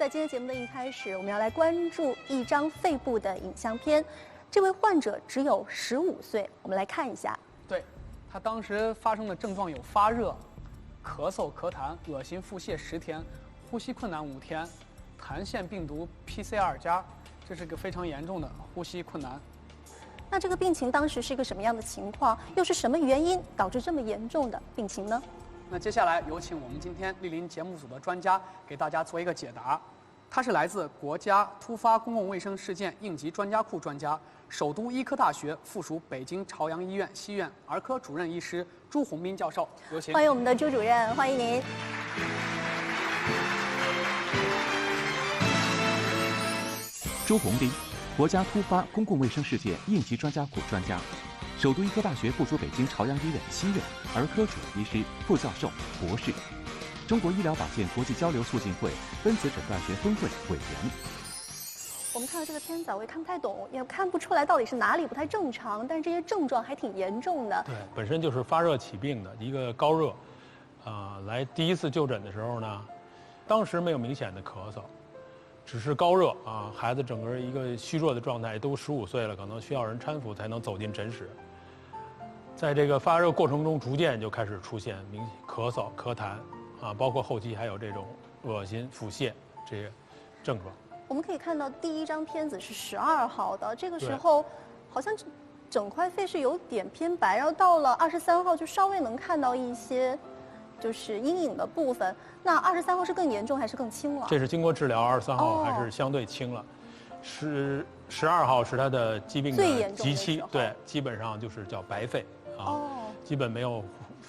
在今天节目的一开始，我们要来关注一张肺部的影像片。这位患者只有15岁，我们来看一下。对，他当时发生的症状有发热、咳嗽、咳痰、恶心、腹泻10天，呼吸困难5天，痰腺病毒 PCR 加，这是个非常严重的呼吸困难。那这个病情当时是一个什么样的情况？又是什么原因导致这么严重的病情呢？那接下来有请我们今天莅临节目组的专家给大家做一个解答。他是来自国家突发公共卫生事件应急专家库专家，首都医科大学附属北京朝阳医院西院儿科主任医师朱宏斌教授。有请。欢迎我们的朱主任，欢迎您。朱宏斌，国家突发公共卫生事件应急专家库专家，首都医科大学附属北京朝阳医院西院儿科主任医师、副教授、博士，中国医疗保健国际交流促进会分子诊断学分会委员。我们看到这个片子，我也看不太懂，也看不出来到底是哪里不太正常，但是这些症状还挺严重的。对，本身就是发热起病的一个高热，来第一次就诊的时候呢，当时没有明显的咳嗽，只是高热啊，孩子整个一个虚弱的状态，都15岁了，可能需要人搀扶才能走进诊室。在这个发热过程中，逐渐就开始出现咳嗽、咳痰啊，包括后期还有这种恶心、腹泻这些症状。我们可以看到第一张片子是12号的，这个时候好像整块肺是有点偏白，然后到了23号就稍微能看到一些就是阴影的部分。那23号是更严重还是更轻了？这是经过治疗，23号还是相对轻了。12号是他的疾病的极期，对，基本上就是叫白肺啊，基本没有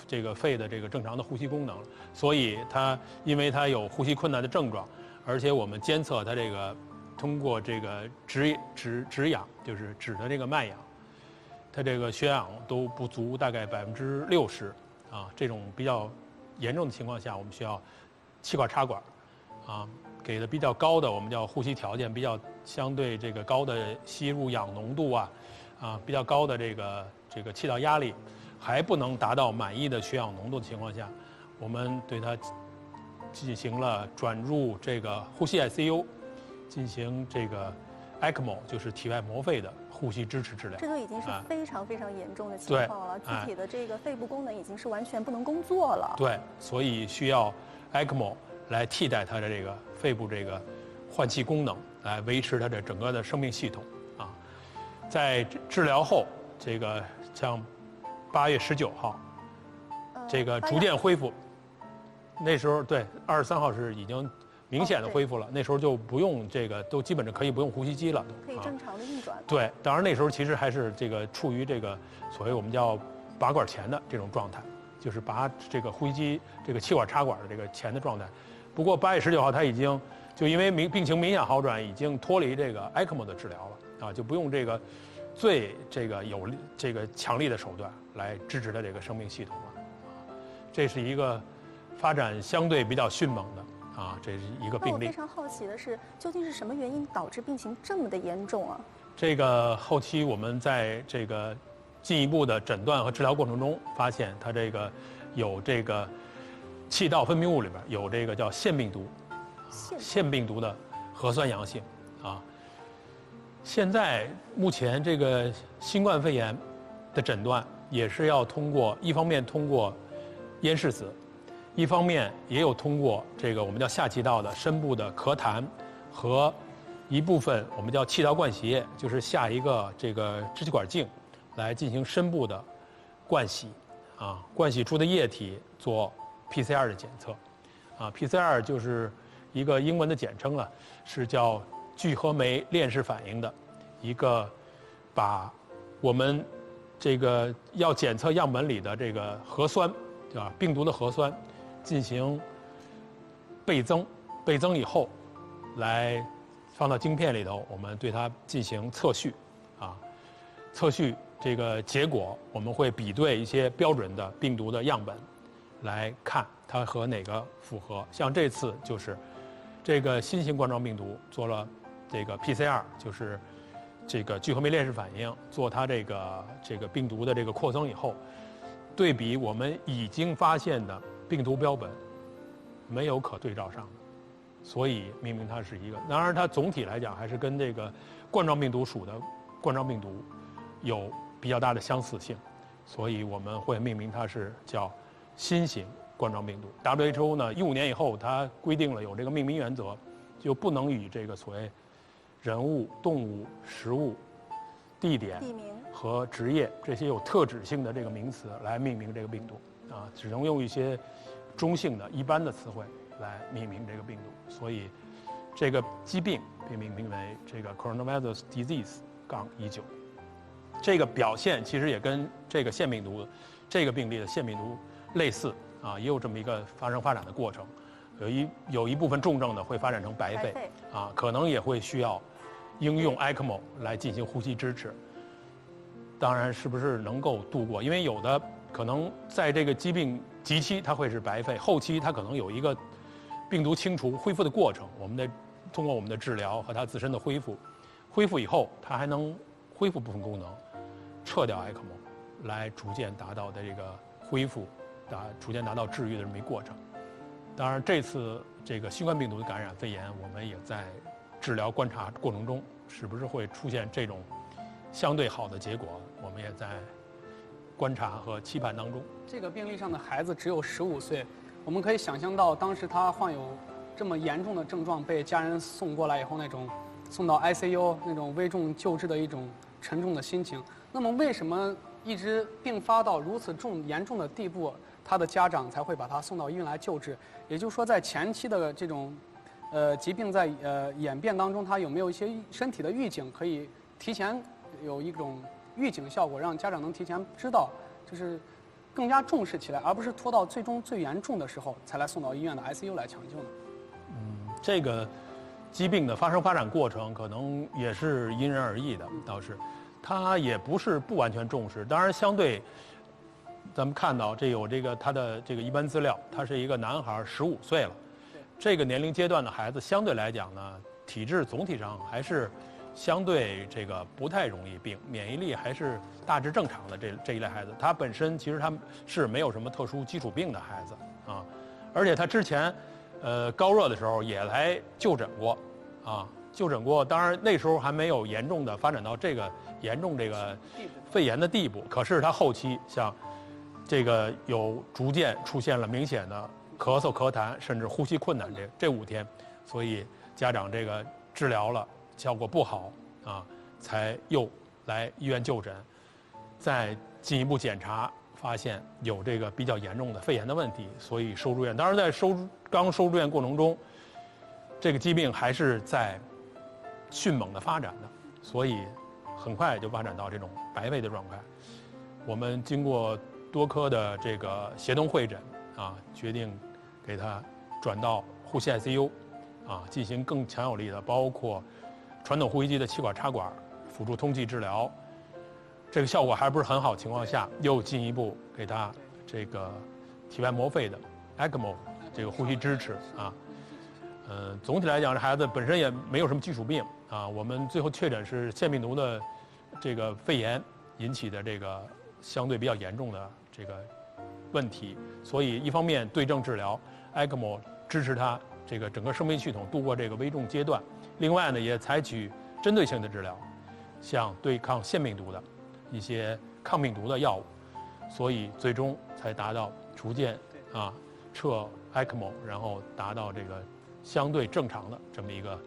这个肺的这个正常的呼吸功能了。所以因为他有呼吸困难的症状，而且我们监测他这个通过这个止氧，就是止的这个脉氧，他这个血氧都不足，大概60%啊，这种比较严重的情况下，我们需要气管插管啊。给的比较高的，我们叫呼吸条件比较相对这个高的吸入氧浓度比较高的这个气道压力，还不能达到满意的血氧浓度的情况下，我们对它进行了转入这个呼吸 ICU， 进行这个 ECMO， 就是体外膜肺的呼吸支持治疗。这就已经是非常非常严重的情况了，具体的这个肺部功能已经是完全不能工作了。对，所以需要 ECMO 来替代它的这个肺部这个换气功能，来维持它的整个的生命系统啊。在治疗后，这个像8月19号，这个逐渐恢复。那时候对23号是已经明显的恢复了，那时候就不用这个，都基本上可以不用呼吸机了，可以正常的运转。对，当然那时候其实还是这个处于这个所谓我们叫拔管前的这种状态，就是拔这个呼吸机这个气管插管的这个前的状态。不过8月19号他已经就因为病情明显好转，已经脱离这个 ECMO 的治疗了啊，就不用这个最这个有这个强力的手段来支持他这个生命系统了啊。这是一个发展相对比较迅猛的啊，这是一个病例。那我非常好奇的是，究竟是什么原因导致病情这么的严重啊？这个后期我们在这个进一步的诊断和治疗过程中，发现他这个有这个气道分泌物里边有这个叫腺病毒，腺病毒的核酸阳性啊。现在目前这个新冠肺炎的诊断也是要一方面通过咽拭子，一方面也有通过这个我们叫下气道的深部的咳痰和一部分我们叫气道灌洗液，就是下一个这个支气管镜来进行深部的灌洗啊，灌洗出的液体做 PCR 的检测啊。 PCR 就是一个英文的简称了，是叫聚合酶链式反应的一个，把我们这个要检测样本里的这个核酸，对吧？病毒的核酸进行倍增以后，来放到晶片里头，我们对它进行测序啊。测序这个结果，我们会比对一些标准的病毒的样本，来看它和哪个符合。像这次就是这个新型冠状病毒做了这个 PCR， 就是这个聚合酶链式反应，做它这个病毒的这个扩增以后，对比我们已经发现的病毒标本，没有可对照上的。所以命名它是一个。当然，它总体来讲还是跟这个冠状病毒属的冠状病毒有比较大的相似性，所以我们会命名它是叫新型冠状病毒。WHO 呢，15年以后，它规定了有这个命名原则，就不能以这个所谓人物、动物、食物、地点和职业这些有特指性的这个名词来命名这个病毒啊，只能用一些中性的一般的词汇来命名这个病毒。所以这个疾病被命名为这个 coronavirus disease-19。这个表现其实也跟这个腺病毒这个病例的腺病毒类似啊，也有这么一个发展的过程。有一部分重症的会发展成白肺啊，可能也会需要应用 ECMO 来进行呼吸支持。当然，是不是能够度过？因为有的可能在这个疾病急期它会是白肺，后期它可能有一个病毒清除恢复的过程。我们得通过我们的治疗和它自身的恢复以后，它还能恢复部分功能，撤掉 ECMO， 来逐渐达到的这个恢复，逐渐达到治愈的这么一过程。当然，这次这个新冠病毒的感染肺炎，我们也在治疗观察过程中，是不是会出现这种相对好的结果，我们也在观察和期盼当中。这个病例上的孩子只有15岁，我们可以想象到当时他患有这么严重的症状，被家人送过来以后那种送到 ICU 那种危重救治的一种沉重的心情。那么为什么一直并发到如此严重的地步，他的家长才会把他送到医院来救治？也就是说，在前期的这种疾病在演变当中，他有没有一些身体的预警，可以提前有一种预警效果，让家长能提前知道，就是更加重视起来，而不是拖到最终最严重的时候才来送到医院的 ICU 来抢救呢？这个疾病的发展过程可能也是因人而异的，倒是，它也不是不完全重视。当然，相对咱们看到他的这个一般资料，他是一个男孩，15岁了。这个年龄阶段的孩子相对来讲呢，体质总体上还是相对这个不太容易病，免疫力还是大致正常的这一类孩子。他本身其实他是没有什么特殊基础病的孩子啊，而且他之前高热的时候也来就诊过啊，当然那时候还没有严重的发展到这个严重这个肺炎的地步，可是他后期像这个有逐渐出现了明显的咳嗽、咳痰，甚至呼吸困难这5天，所以家长这个治疗了，效果不好啊，才又来医院就诊，再进一步检查，发现有这个比较严重的肺炎的问题，所以收住院。当然，在刚收住院过程中，这个疾病还是在迅猛的发展的，所以很快就发展到这种白肺的状态。我们经过多科的这个协同会诊啊，决定给他转到呼吸 ICU 啊，进行更强有力的，包括传统呼吸机的气管插管辅助通气治疗。这个效果还不是很好情况下，又进一步给他这个体外膜肺的 ECMO 这个呼吸支持啊。总体来讲，这孩子本身也没有什么基础病啊。我们最后确诊是腺病毒的这个肺炎引起的这个相对比较严重的这个问题，所以一方面对症治疗 ，ECMO 支持他这个整个生命系统度过这个危重阶段；另外呢，也采取针对性的治疗，像对抗腺病毒的一些抗病毒的药物，所以最终才达到逐渐撤 ECMO， 然后达到这个相对正常的这么一个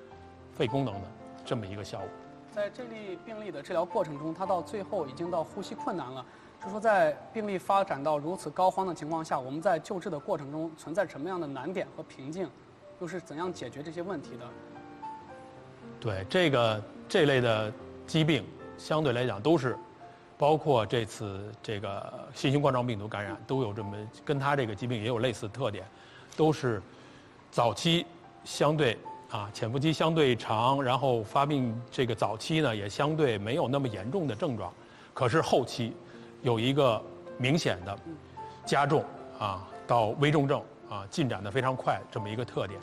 肺功能的这么一个效果。在这例病例的治疗过程中，他到最后已经到呼吸困难了。就说在病例发展到如此膏肓的情况下，我们在救治的过程中存在什么样的难点和瓶颈，又是怎样解决这些问题的？对，这类的疾病相对来讲都是，包括这次这个新型冠状病毒感染都有这么跟它这个疾病也有类似特点，都是早期相对潜伏期相对长，然后发病这个早期呢也相对没有那么严重的症状，可是后期有一个明显的加重到危重症进展的非常快这么一个特点。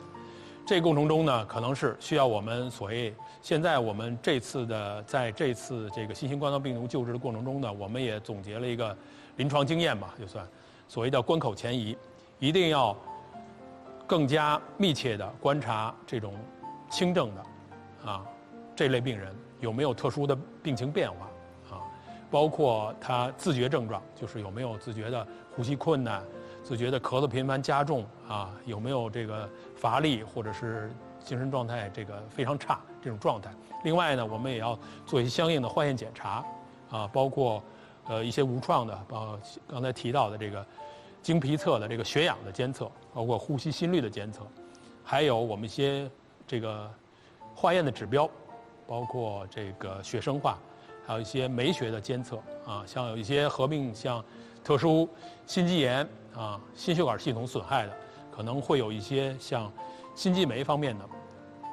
这个过程中呢，可能是需要我们所谓现在我们在这次这个新型冠状病毒救治的过程中呢，我们也总结了一个临床经验吧，就算所谓的关口前移，一定要更加密切地观察这种轻症的这类病人有没有特殊的病情变化包括他自觉症状，就是有没有自觉的呼吸困难、自觉的咳嗽频繁加重有没有这个乏力或者是精神状态这个非常差这种状态。另外呢，我们也要做一些相应的化验检查包括一些无创的，刚才提到的这个经皮侧的这个血氧的监测，包括呼吸心率的监测，还有我们一些这个化验的指标，包括这个血生化，还有一些酶学的监测像有一些合并像特殊心肌炎心血管系统损害的，可能会有一些像心肌酶方面的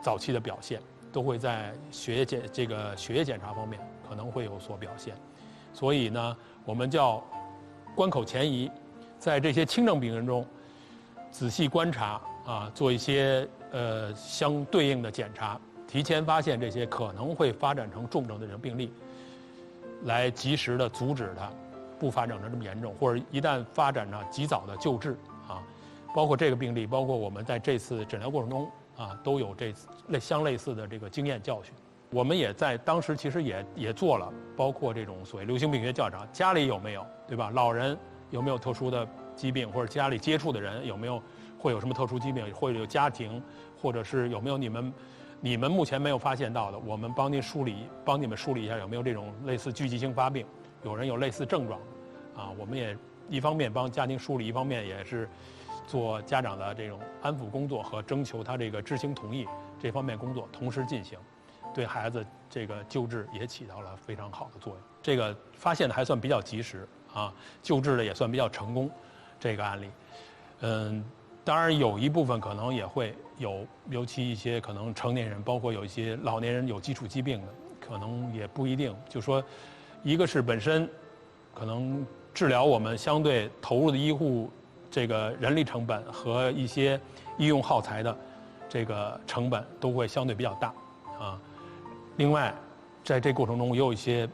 早期的表现，都会在血液检查方面可能会有所表现。所以呢，我们叫关口前移，在这些轻症病人中仔细观察做一些相对应的检查，提前发现这些可能会发展成重症的这种病例，来及时的阻止它不发展成这么严重，或者一旦发展呢，及早的救治包括这个病例，包括我们在这次诊疗过程中都有相类似的这个经验教训。我们也在当时其实也做了，包括这种所谓流行病学调查，家里有没有，对吧？老人有没有特殊的疾病，或者家里接触的人有没有会有什么特殊疾病，或者有家庭，或者是有没有你们目前没有发现到的，我们帮你们梳理一下有没有这种类似聚集性发病，有人有类似症状我们也一方面帮家庭梳理，一方面也是做家长的这种安抚工作和征求他这个知情同意这方面工作同时进行，对孩子这个救治也起到了非常好的作用。这个发现的还算比较及时救治的也算比较成功，这个案例。当然有一部分可能也会有，尤其一些可能成年人，包括有一些老年人有基础疾病的，可能也不一定。就说一个是本身可能治疗我们相对投入的医护这个人力成本和一些医用耗材的这个成本都会相对比较大另外在这过程中也有一些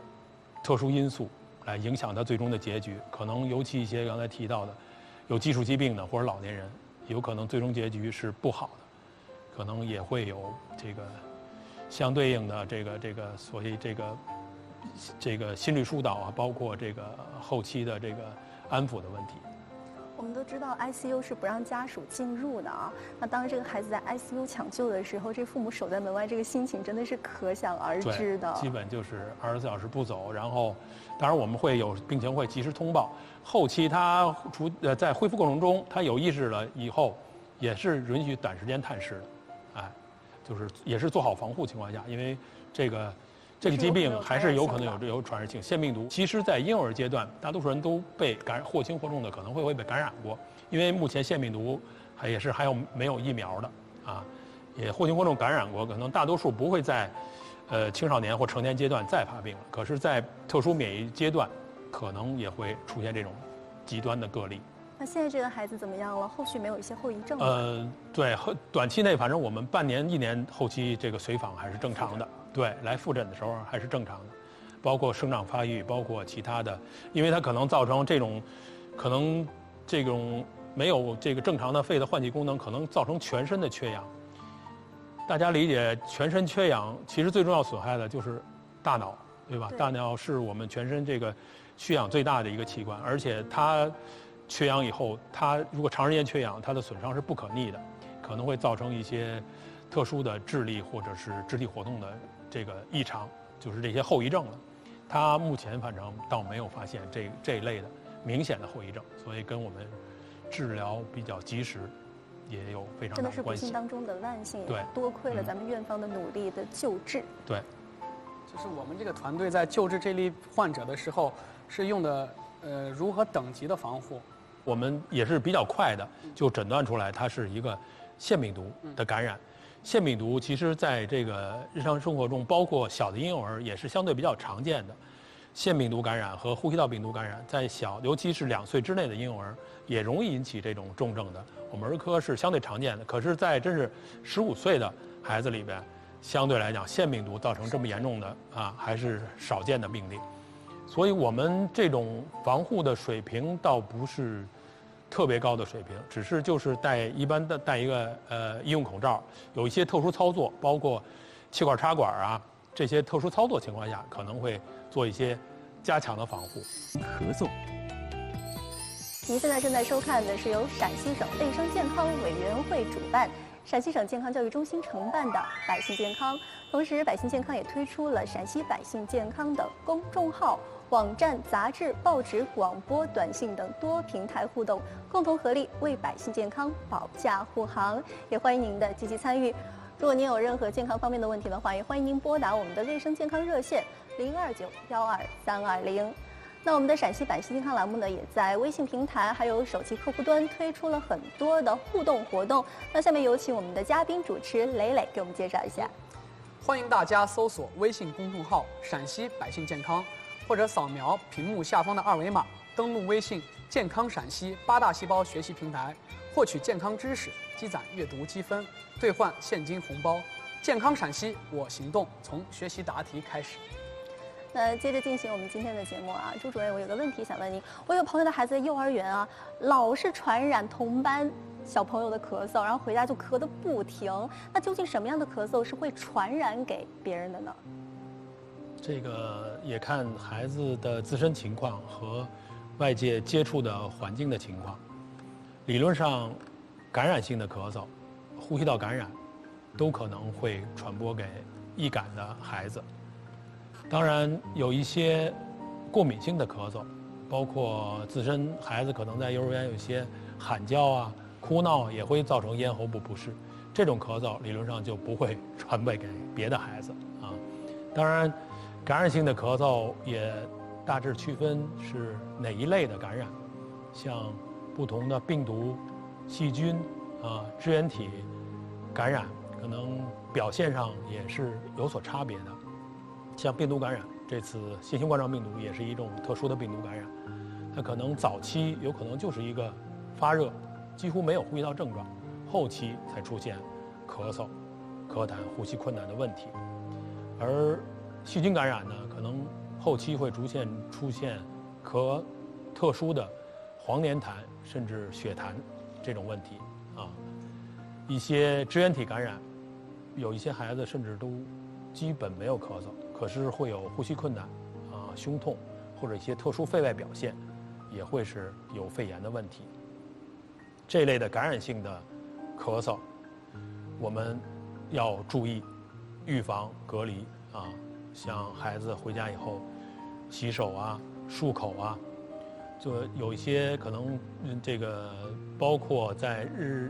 特殊因素来影响它最终的结局，可能尤其一些刚才提到的有基础疾病的或者老年人，有可能最终结局是不好的，可能也会有这个相对应的这个所谓这个心理疏导包括这个后期的这个安抚的问题。我们都知道 ICU 是不让家属进入的那当这个孩子在 ICU 抢救的时候，这父母守在门外，这个心情真的是可想而知的。基本就是24小时不走，然后当然我们会有病情会及时通报，后期他在恢复过程中他有意识了以后，也是允许短时间探视的，就是也是做好防护情况下，因为这个疾病还是有可能有传染性，腺病毒。其实，在婴儿阶段，大多数人都被感染，或轻或重的可能会被感染过，因为目前腺病毒还有没有疫苗的也或轻或重感染过，可能大多数不会在青少年或成年阶段再发病了。可是，在特殊免疫阶段，可能也会出现这种极端的个例。那现在这个孩子怎么样了？后续没有一些后遗症吗？对，短期内反正我们半年、1年后期这个随访还是正常的。对，来复诊的时候还是正常的，包括生长发育，包括其他的，因为它可能造成可能这种没有这个正常的肺的换气功能，可能造成全身的缺氧。大家理解，全身缺氧其实最重要损害的就是大脑，对吧？大脑是我们全身这个需氧最大的一个器官，而且它缺氧以后，它如果长时间缺氧，它的损伤是不可逆的，可能会造成一些特殊的智力或者是肢体活动的这个异常，就是这些后遗症了。他目前反正倒没有发现这一类的明显的后遗症，所以跟我们治疗比较及时也有非常大的关系。真的是不幸当中的万幸，对，多亏了咱们院方的努力的救治。对，就是我们这个团队在救治这类患者的时候，是用的如何等级的防护？我们也是比较快的就诊断出来它是一个腺病毒的感染。腺病毒其实在这个日常生活中，包括小的婴幼儿也是相对比较常见的。腺病毒感染和呼吸道病毒感染，在尤其是2岁之内的婴幼儿，也容易引起这种重症的。我们儿科是相对常见的，可是，在真是15岁的孩子里边，相对来讲，腺病毒造成这么严重的还是少见的病例。所以我们这种防护的水平倒不是特别高的水平，只是就是一般的戴一个医用口罩，有一些特殊操作，包括气管插管啊这些特殊操作情况下，可能会做一些加强的防护。咳嗽。您现在正在收看的是由陕西省卫生健康委员会主办、陕西省健康教育中心承办的“百姓健康”，同时百姓健康也推出了陕西百姓健康的公众号、网站、杂志、报纸、广播、短信等多平台互动，共同合力为百姓健康保驾护航。也欢迎您的积极参与。如果您有任何健康方面的问题的话，也欢迎您拨打我们的卫生健康热线029-12320。那我们的陕西百姓健康栏目呢，也在微信平台还有手机客户端推出了很多的互动活动。那下面有请我们的嘉宾主持磊磊给我们介绍一下。欢迎大家搜索微信公众号“陕西百姓健康”，或者扫描屏幕下方的二维码，登录微信“健康陕西8大细胞学习平台”，获取健康知识，积攒阅读积分，兑换现金红包。健康陕西，我行动，从学习答题开始。那接着进行我们今天的节目啊，朱主任，我有个问题想问您。我有朋友的孩子在幼儿园啊，老是传染同班小朋友的咳嗽，然后回家就咳得不停。那究竟什么样的咳嗽是会传染给别人的呢？这个也看孩子的自身情况和外界接触的环境的情况。理论上，感染性的咳嗽、呼吸道感染，都可能会传播给易感的孩子。当然，有一些过敏性的咳嗽，包括自身孩子可能在幼儿园有些喊叫啊、哭闹，也会造成咽喉部不适。这种咳嗽理论上就不会传播给别的孩子啊。当然，感染性的咳嗽也大致区分是哪一类的感染，像不同的病毒、细菌啊、支原体感染，可能表现上也是有所差别的。像病毒感染，这次新型冠状病毒也是一种特殊的病毒感染，它可能早期有可能就是一个发热，几乎没有呼吸道症状，后期才出现咳嗽、咳痰、呼吸困难的问题。而细菌感染呢，可能后期会出现特殊的黄连痰甚至血痰这种问题啊。一些支原体感染，有一些孩子甚至都基本没有咳嗽，可是会有呼吸困难啊、胸痛或者一些特殊肺外表现，也会是有肺炎的问题。这类的感染性的咳嗽，我们要注意预防隔离啊，像孩子回家以后洗手啊、漱口啊，就有一些可能这个包括在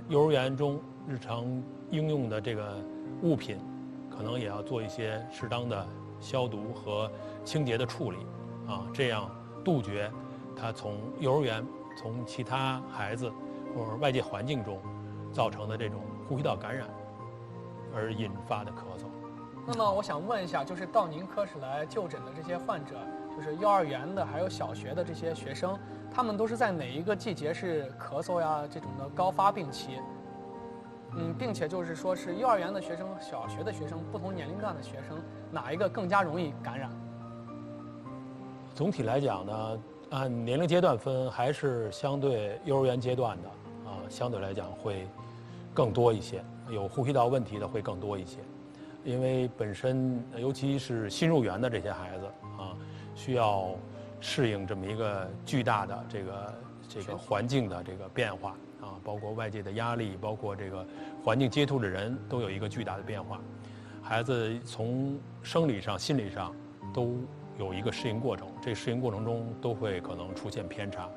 幼儿园中日常应用的这个物品，可能也要做一些适当的消毒和清洁的处理啊，这样杜绝它从幼儿园、从其他孩子或者外界环境中造成的这种呼吸道感染而引发的咳嗽。那么我想问一下，就是到您科室来就诊的这些患者，就是幼儿园的还有小学的这些学生，他们都是在哪一个季节是咳嗽呀这种的高发病期？并且就是说是幼儿园的学生、小学的学生，不同年龄段的学生，哪一个更加容易感染？总体来讲呢，按年龄阶段分，还是相对幼儿园阶段的啊，相对来讲会更多一些，有呼吸道问题的会更多一些，因为本身尤其是新入园的这些孩子啊，需要适应这么一个巨大的这个环境的这个变化。啊，包括外界的压力，包括这个环境接触的人都有一个巨大的变化，孩子从生理上、心理上都有一个适应过程，这适应过程中都会可能出现偏差，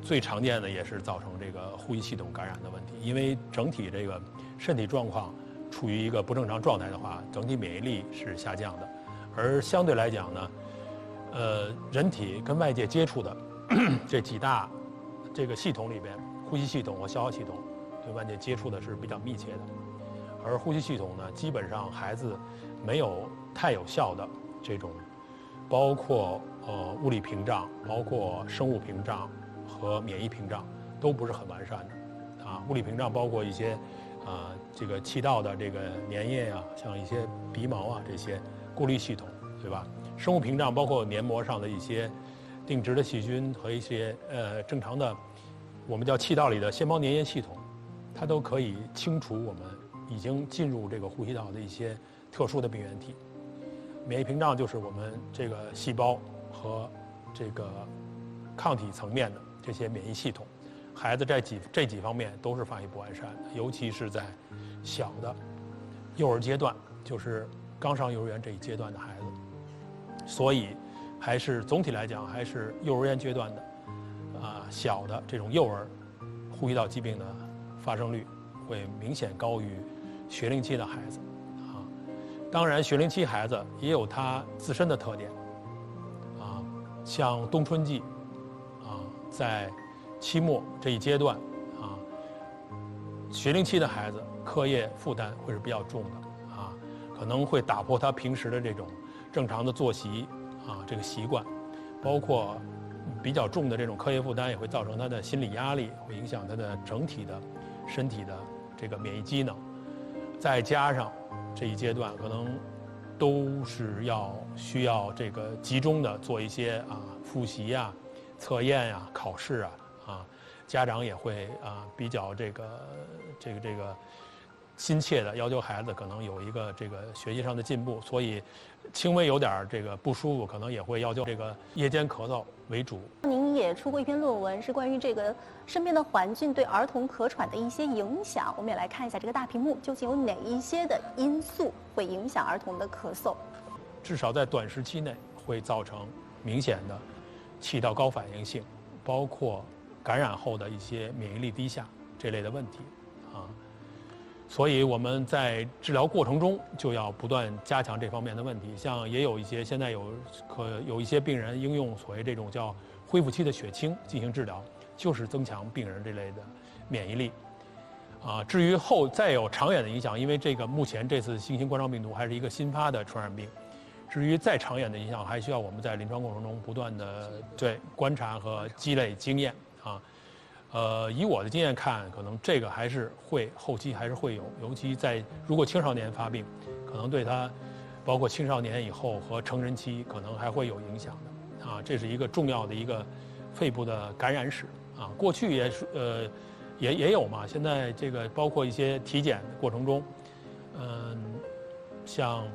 最常见的也是造成这个呼吸系统感染的问题，因为整体这个身体状况处于一个不正常状态的话，整体免疫力是下降的，而相对来讲呢，人体跟外界接触的这几大这个系统里边。呼吸系统和消化系统对外界接触的是比较密切的，而呼吸系统呢，基本上孩子没有太有效的这种，包括物理屏障、包括生物屏障和免疫屏障都不是很完善的啊。物理屏障包括一些这个气道的这个粘液啊，像一些鼻毛啊这些过滤系统，对吧？生物屏障包括黏膜上的一些定植的细菌和一些正常的我们叫气道里的腺胞粘液系统，它都可以清除我们已经进入这个呼吸道的一些特殊的病原体。免疫屏障就是我们这个细胞和这个抗体层面的这些免疫系统。孩子在这几方面都是发育不完善的，尤其是在小的幼儿阶段，就是刚上幼儿园这一阶段的孩子。所以，还是总体来讲，还是幼儿园阶段的小的这种幼儿呼吸道疾病的发生率会明显高于学龄期的孩子啊。当然，学龄期孩子也有他自身的特点啊，像冬春季啊，在期末这一阶段啊，学龄期的孩子课业负担会是比较重的啊，可能会打破他平时的这种正常的作息啊这个习惯，包括比较重的这种课业负担也会造成他的心理压力，会影响他的整体的身体的这个免疫机能，再加上这一阶段可能都是需要这个集中的做一些复习呀、测验呀、考试啊，家长也会比较这个心切的要求孩子可能有一个这个学习上的进步，所以轻微有点这个不舒服，可能也会要求这个夜间咳嗽为主。您也出过一篇论文，是关于这个身边的环境对儿童咳喘的一些影响。我们也来看一下这个大屏幕，究竟有哪一些的因素会影响儿童的咳嗽？至少在短时期内会造成明显的气道高反应性，包括感染后的一些免疫力低下这类的问题啊。所以我们在治疗过程中就要不断加强这方面的问题。像也有一些现在有一些病人应用所谓这种叫恢复期的血清进行治疗，就是增强病人这类的免疫力。至于再有长远的影响，因为这个目前这次新型冠状病毒还是一个新发的传染病，至于再长远的影响，还需要我们在临床过程中不断的观察和积累经验啊。以我的经验看，可能这个还是后期还是会有，尤其如果青少年发病，可能对他，包括青少年以后和成人期，可能还会有影响的啊。这是一个重要的一个肺部的感染史啊。过去也有嘛，现在这个包括一些体检过程中，像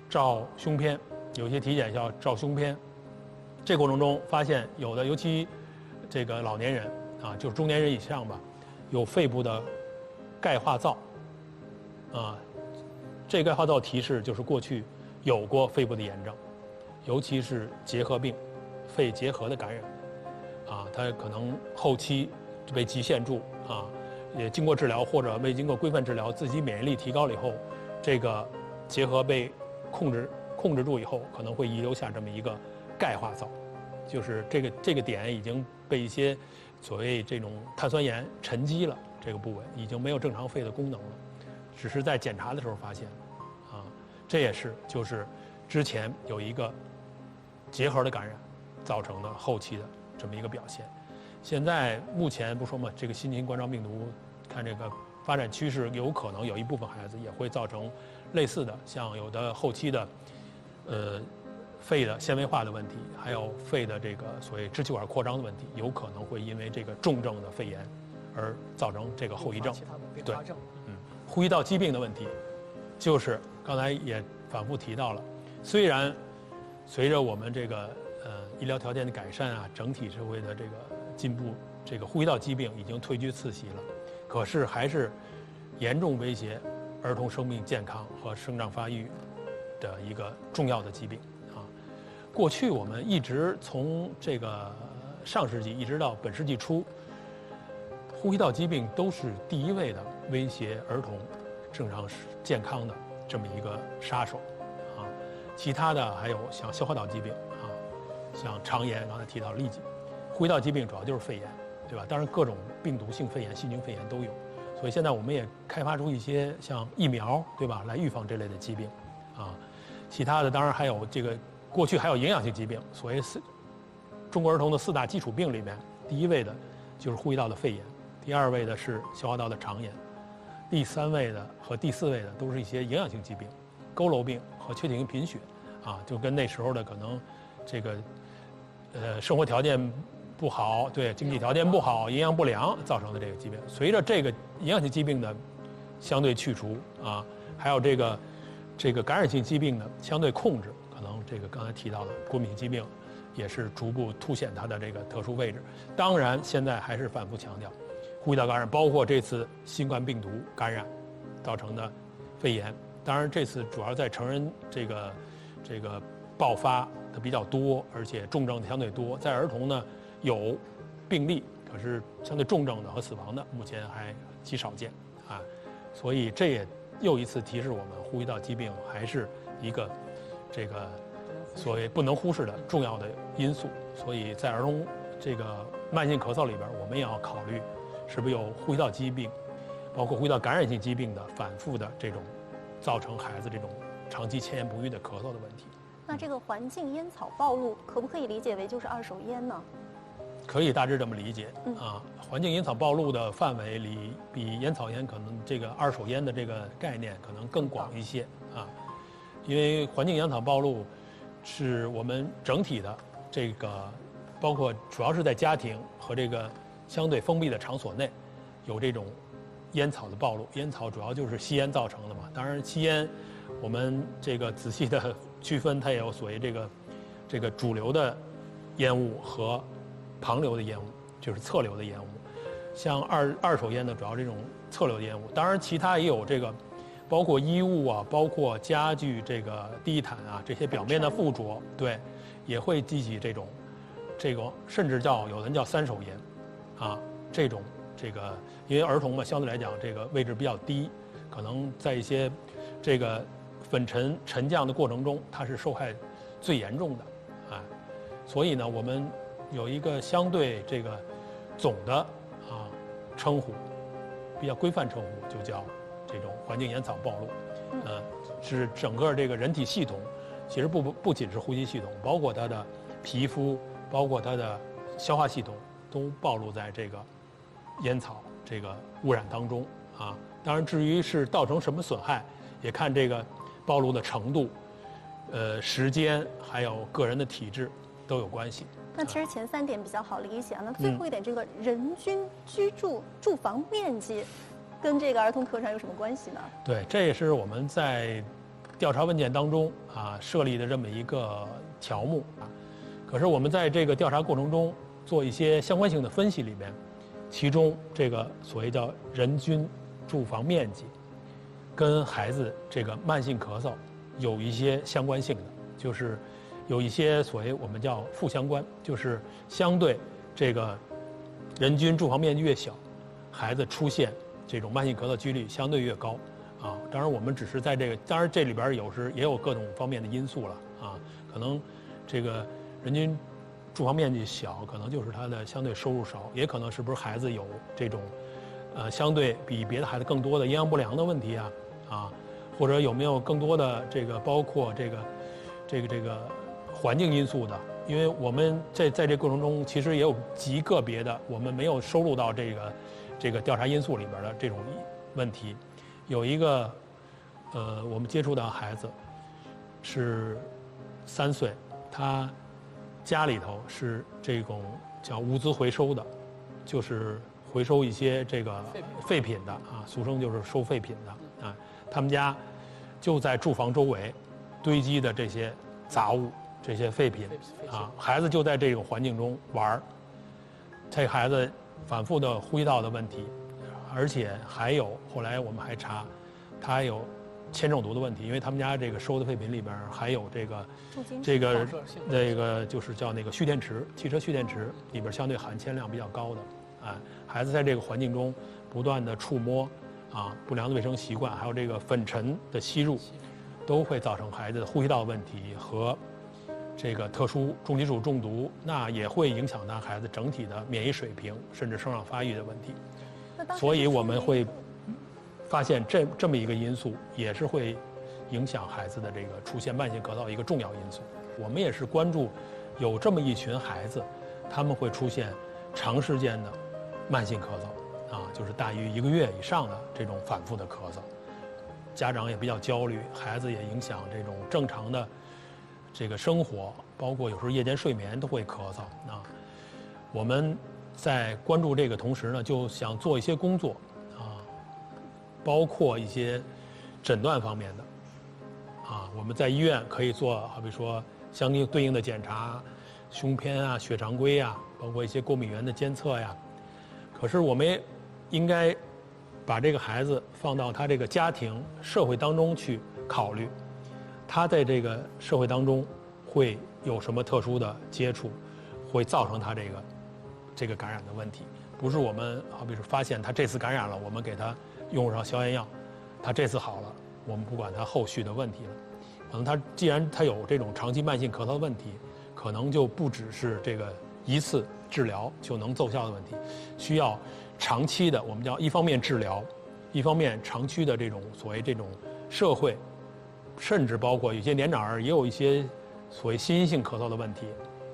照胸片，有些体检要照胸片，这过程中发现有的，尤其这个老年人。就是中年人以上吧，有肺部的钙化灶，这钙化灶提示就是过去有过肺部的炎症，尤其是结核病、肺结核的感染，它可能后期就被局限住也经过治疗或者未经过规范治疗，自己免疫力提高了以后，这个结核被控制住以后，可能会遗留下这么一个钙化灶，就是这个点已经被一些所谓这种碳酸盐沉积了，这个部位已经没有正常肺的功能了，只是在检查的时候发现，这也是就是之前有一个结核的感染造成的后期的这么一个表现。现在目前不说嘛，这个新型冠状病毒看这个发展趋势，有可能有一部分孩子也会造成类似的，像有的后期的肺的纤维化的问题，还有肺的这个所谓支气管扩张的问题，有可能会因为这个重症的肺炎而造成这个后遗症。对，呼吸道疾病的问题，就是刚才也反复提到了，虽然随着我们这个医疗条件的改善整体社会的这个进步，这个呼吸道疾病已经退居次席了，可是还是严重威胁儿童生命健康和生长发育的一个重要的疾病。过去我们一直从这个上世纪一直到本世纪初，呼吸道疾病都是第一位的威胁儿童正常健康的这么一个杀手其他的还有像消化道疾病像肠炎，刚才提到痢疾，呼吸道疾病主要就是肺炎，对吧？当然各种病毒性肺炎、细菌肺炎都有，所以现在我们也开发出一些像疫苗，对吧，来预防这类的疾病其他的当然还有这个。过去还有营养性疾病，所谓中国儿童的4大基础病里面，第一位的就是呼吸道的肺炎，第2位的是消化道的肠炎，第3位的和第4位的都是一些营养性疾病，佝偻病和缺铁性贫血就跟那时候的可能这个生活条件不好，对经济条件不好、营养不良造成的这个疾病。随着这个营养性疾病的相对去除啊，还有这个感染性疾病的相对控制，可能这个刚才提到的过敏性疾病也是逐步凸显它的这个特殊位置。当然，现在还是反复强调，呼吸道感染包括这次新冠病毒感染造成的肺炎。当然，这次主要在成人这个爆发的比较多，而且重症的相对多。在儿童呢有病例，可是相对重症的和死亡的目前还极少见啊。所以这也又一次提示我们，呼吸道疾病还是一个这个所谓不能忽视的重要的因素。所以在儿童这个慢性咳嗽里边，我们也要考虑是不是有呼吸道疾病，包括呼吸道感染性疾病的反复的这种造成孩子这种长期千言不愈的咳嗽的问题。那这个环境烟草暴露可不可以理解为就是二手烟呢？可以大致这么理解啊。环境烟草暴露的范围里比烟草烟可能这个二手烟的这个概念可能更广一些啊。因为环境烟草暴露是我们整体的这个，包括主要是在家庭和这个相对封闭的场所内有这种烟草的暴露。烟草主要就是吸烟造成的嘛。当然，吸烟我们这个仔细的区分，它也有所谓这个主流的烟雾和旁流的烟雾，就是侧流的烟雾。像二手烟呢，主要这种侧流的烟雾。当然，其他也有这个，包括衣物啊，包括家具这个地毯啊这些表面的附着，对，也会激起这种甚至有的人叫三手烟，啊，这个因为儿童嘛，相对来讲这个位置比较低，可能在一些这个粉尘沉降的过程中，它是受害最严重的，啊，所以呢，我们有一个相对这个总的称呼，比较规范称呼，就叫这种环境烟草暴露，是整个这个人体系统，其实不仅是呼吸系统，包括它的皮肤，包括它的消化系统，都暴露在这个烟草这个污染当中啊。当然，至于是造成什么损害，也看这个暴露的程度、时间，还有个人的体质都有关系。那其实前3点比较好理解啊，那最后一点，这个人均居住房面积，跟这个儿童咳喘有什么关系呢？对，这也是我们在调查问卷当中设立的这么一个条目啊。可是我们在这个调查过程中做一些相关性的分析里边，其中这个所谓叫人均住房面积，跟孩子这个慢性咳嗽有一些相关性的，就是有一些所谓我们叫负相关，就是相对这个人均住房面积越小，孩子出现这种慢性咳嗽几率相对越高啊。当然我们只是在这个，当然这里边也有各种方面的因素了啊，可能这个人均住房面积小，可能就是他的相对收入少，也可能是不是孩子有这种相对比别的孩子更多的营养不良的问题啊，或者有没有更多的这个包括这个环境因素的。因为我们在这过程中其实也有极个别的我们没有收录到这个调查因素里边的这种问题。有一个我们接触到孩子是3岁，他家里头是这种叫物资回收的，就是回收一些这个废品的啊，俗称就是收废品的啊。他们家就在住房周围堆积的这些杂物、这些废品啊，孩子就在这种环境中玩儿，这孩子反复的呼吸道的问题，而且还有后来我们还查，他还有铅中毒的问题，因为他们家这个收的废品里边还有这个就是叫那个蓄电池，汽车蓄电池里边相对含铅量比较高的，孩子在这个环境中不断的触摸不良的卫生习惯，还有这个粉尘的吸入，都会造成孩子的呼吸道问题和这个特殊重金属中毒，那也会影响到孩子整体的免疫水平，甚至生长发育的问题。所以我们会发现这么一个因素也是会影响孩子的这个出现慢性咳嗽一个重要因素。我们也是关注有这么一群孩子，他们会出现长时间的慢性咳嗽就是大于1个月以上的这种反复的咳嗽，家长也比较焦虑，孩子也影响这种正常的这个生活，包括有时候夜间睡眠都会咳嗽我们在关注这个同时呢，就想做一些工作啊，包括一些诊断方面的啊，我们在医院可以做，好比说相对应的检查，胸片啊、血常规啊，包括一些过敏原的监测呀。可是我们也应该把这个孩子放到他这个家庭、社会当中去考虑，他在这个社会当中会有什么特殊的接触，会造成他这个感染的问题。不是我们好比是发现他这次感染了，我们给他用上消炎药，他这次好了，我们不管他后续的问题了。可能他既然他有这种长期慢性咳嗽的问题，可能就不只是这个一次治疗就能奏效的问题，需要长期的，我们叫一方面治疗，一方面长期的这种所谓这种社会，甚至包括有些年长儿也有一些所谓心因性咳嗽的问题，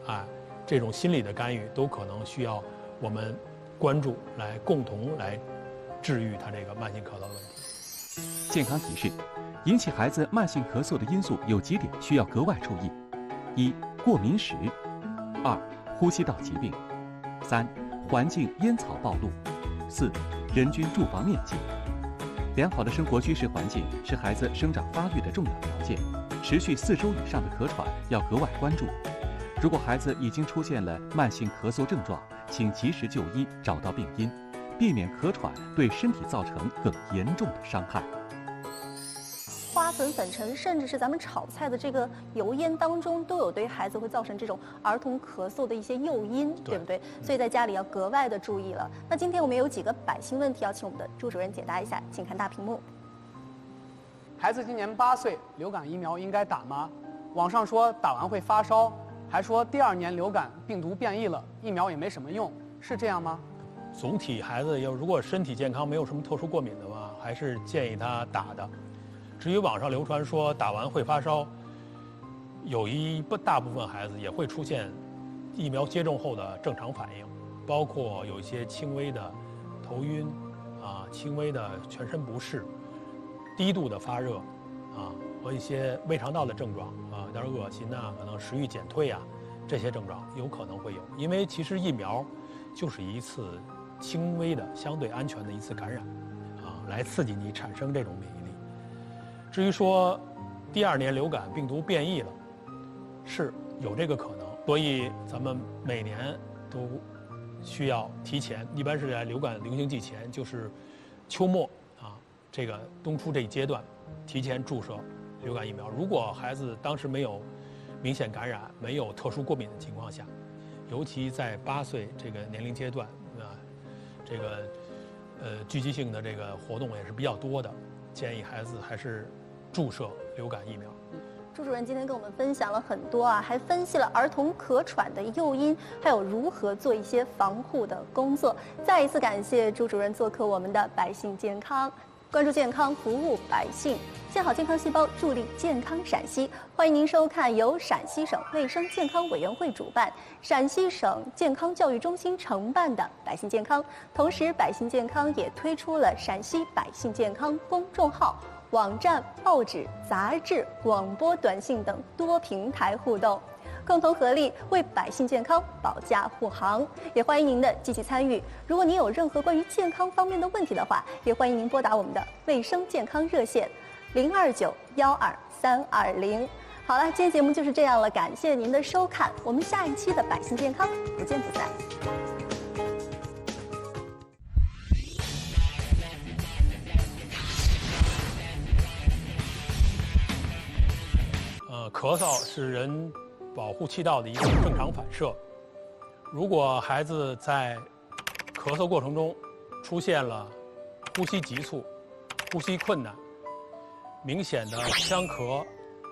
哎，这种心理的干预都可能需要我们关注，来共同来治愈他这个慢性咳嗽的问题。健康提示：引起孩子慢性咳嗽的因素有几点需要格外注意：一、过敏史；二、呼吸道疾病；三、环境烟草暴露；四、人均住房面积。良好的生活居室环境是孩子生长发育的重要条件，持续4周以上的咳喘要格外关注。如果孩子已经出现了慢性咳嗽症状，请及时就医，找到病因，避免咳喘对身体造成更严重的伤害。花粉、粉尘，甚至是咱们炒菜的这个油烟当中，都有对孩子会造成这种儿童咳嗽的一些诱因，对不对？所以在家里要格外的注意了。那今天我们有几个百姓问题要请我们的朱主任解答一下，请看大屏幕。孩子今年8岁，流感疫苗应该打吗？网上说打完会发烧，还说第2年流感病毒变异了，疫苗也没什么用，是这样吗？总体孩子如果身体健康，没有什么特殊过敏的话，还是建议他打的。至于网上流传说打完会发烧，有大部分孩子也会出现疫苗接种后的正常反应，包括有一些轻微的头晕啊、轻微的全身不适、低度的发热啊和一些胃肠道的症状啊，有点恶心呐，可能食欲减退啊，这些症状有可能会有。因为其实疫苗就是一次轻微的、相对安全的一次感染啊，来刺激你产生这种免疫力。至于说第2年流感病毒变异了，是有这个可能，所以咱们每年都需要提前，一般是在流感流行季前，就是秋末啊，这个冬初这一阶段，提前注射流感疫苗。如果孩子当时没有明显感染、没有特殊过敏的情况下，尤其在8岁这个年龄阶段啊，这个聚集性的这个活动也是比较多的，建议孩子还是注射流感疫苗。朱主任今天跟我们分享了很多啊，还分析了儿童咳喘的诱因，还有如何做一些防护的工作。再一次感谢朱主任做客我们的百姓健康，关注健康，服务百姓，建好健康细胞，助力健康陕西。欢迎您收看由陕西省卫生健康委员会主办、陕西省健康教育中心承办的百姓健康。同时，百姓健康也推出了陕西百姓健康公众号。网站、报纸、杂志、广播、短信等多平台互动，共同合力为百姓健康保驾护航。也欢迎您的积极参与。如果您有任何关于健康方面的问题的话，也欢迎您拨打我们的卫生健康热线029-12320。好了，今天节目就是这样了，感谢您的收看，我们下一期的百姓健康不见不散。咳嗽是人保护气道的一个正常反射。如果孩子在咳嗽过程中出现了呼吸急促、呼吸困难、明显的呛咳，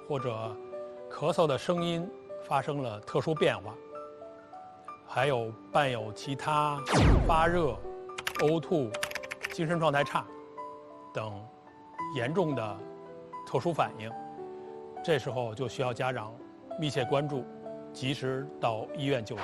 或者咳嗽的声音发生了特殊变化，还有伴有其他发热、呕吐、精神状态差等严重的特殊反应，这时候就需要家长密切关注，及时到医院就诊。